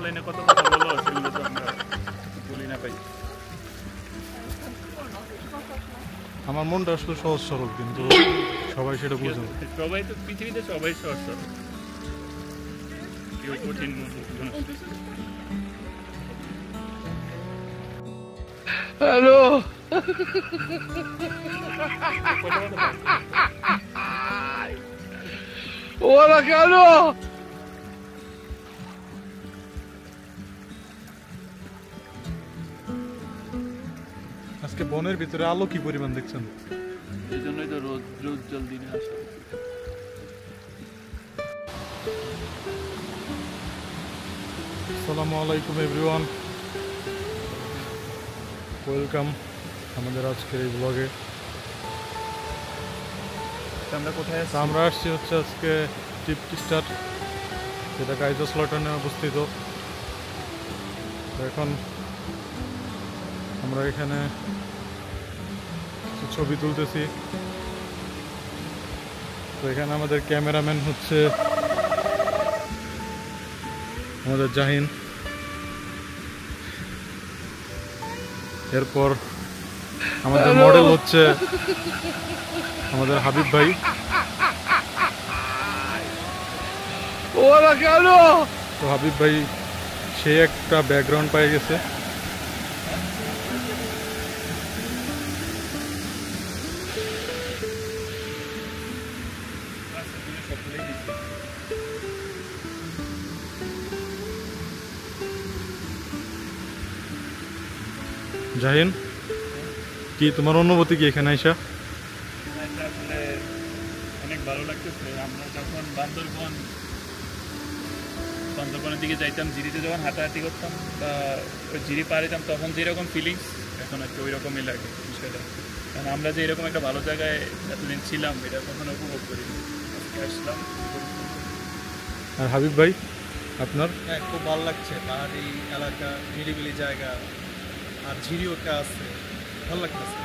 অফলাইনে কত কথা বলো, সেগুলো তো আমরা বলি না ভাই। আমার মনটা আসলে সহজ সরল, কিন্তু সবাই সেটা বুঝে না। সবাই তো পৃথিবীতে সবাই সহজ সরল, কেউ কঠিন মনে। হ্যালো, ওরা কেন? আজকে বনের ভিতরে আলো কি পরিমাণ দেখছেন? এই জন্যই তো রোজ রোজ জল দিনে আসা। আসসালামু আলাইকুম এভরিওয়ান, ওয়েলকাম আমাদের আজকের এই ব্লগে। আমরা কোথায় আছি? আমরা আসছি হচ্ছে আজকে টিপটি স্টার, যেটা কাইজারস্লটনে অবস্থিত। তো এখন আমরা এখানে কিছু ছবি তুলতেছি। তো এখানে আমাদের ক্যামেরাম্যান হচ্ছে আমাদের জাহিন, এরপর আমাদের মডেল হচ্ছে আমাদের হাবিব ভাই। ওরা কেন? তো হাবিব ভাই সে একটা ব্যাকগ্রাউন্ড পেয়ে গেছে। জাহিন, কি তোমার অনুভূতি কি এখানে আইসা? আসলে অনেক ভালো লাগতেছে। আমরা যখন বান্দরবনের দিকে যাইতাম, জিরিতে যখন হাঁটাহাঁটি করতাম বা ওই জিরি পার হইতাম, তখন যেরকম ফিলিংস এখন আর কি ওই রকমই লাগে বিষয়টা। কারণ আমরা যে এরকম একটা ভালো জায়গায় এতদিন ছিলাম, এটা কখনো উপভোগ করি আজকে আসলাম। আর হাবিব ভাই আপনার? হ্যাঁ, খুব ভালো লাগছে। পাহাড়ি এলাকা, নিরিবিলি জায়গা, আর ঝিরিও একটা আছে, ভালো লাগতেছে।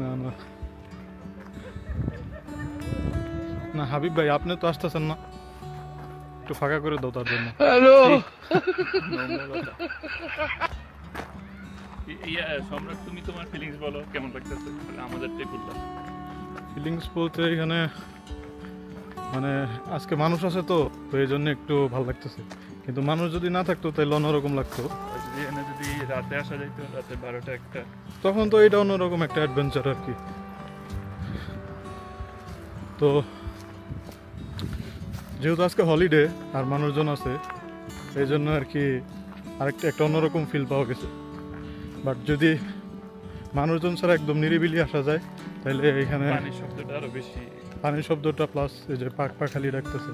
না না না, হাবিব ভাই আপনি তো আসতেছেন না, একটু ফাঁকা করে দাও তার জন্য। হ্যালো, সম্রাট, তুমি তোমার ফিলিংস বলো, কেমন লাগতেছে আমাদের ট্রিপটা? ফিলিংস বলতে এখানে মানে আজকে মানুষ আছে তো, এই জন্য একটু ভালো লাগতেছে, কিন্তু মানুষ যদি না থাকতো তাহলে অন্যরকম লাগতো। যদি রাতে আসা যাইতো, রাতে 12টা 1টা, তখন তো এটা অন্যরকম একটা অ্যাডভেঞ্চার আর কি। তো যেহেতু আজকে হলিডে আর মানুষজন আছে, এই জন্য আর কি আরেকটা একটা অন্যরকম ফিল পাওয়া গেছে। বাট যদি মানুষজন ছাড়া একদম নিরিবিলি আসা যায় তাহলে এখানে পানির শব্দটা আরো বেশি। পানির শব্দটা প্লাস এই যে পাখালি ডাকতেছে,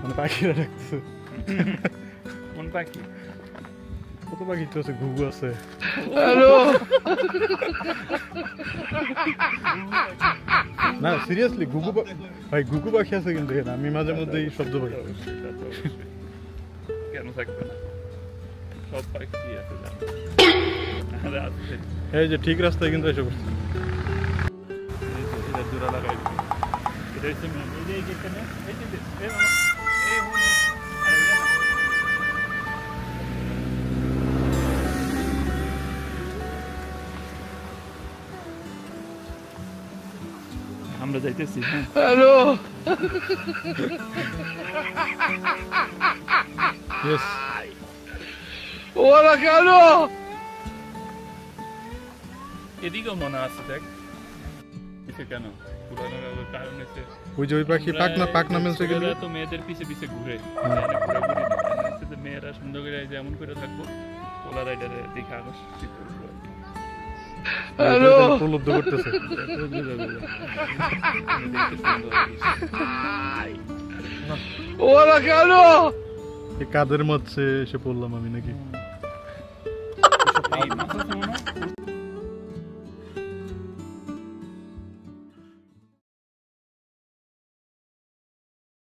মানে পাখিরা ডাকতেছে। কোন পাখি? কত পাখি তো আছে, ঘুঘু আছে। হ্যালো না সিরিয়াসলি ঘুঘু ভাই ঘুঘু পাখি আছে কিন্তু এখানে, আমি মাঝে মধ্যে এই শব্দ পাই। কেন থাকবে না, সব পাখি আছে জানো। আরে আছে। এই যে ঠিক রাস্তায় কিন্তু এসে পড়ছে। এই যে এটা জোড়া লাগাই দিবি। এটা হচ্ছে main। এই যে এই গেটটা নে, এই যে এই মামা, এই হুন, আরে ওই না। আমরা যাইতেছি। হ্যাঁ হ্যালো ইয়েস, ওরা কেন? এদিকেও মনে আছে দেখ। কিসে কেন পুরানোর কারণ হচ্ছে ওই যে ওই পাখি পাকনা মেলছে গেলে ছেলেরা তো মেয়েদের পিছে পিছে ঘুরে মেয়েরা সুন্দর করে যেমন করে থাকবো পোলা রাইডারে দেখে আকর্ষিত করবো আর কি। হ্যালো প্রলুব্ধ করতেছে। ওরা কেন? এই কাদের মধ্যে এসে পড়লাম আমি নাকি? এই মাথা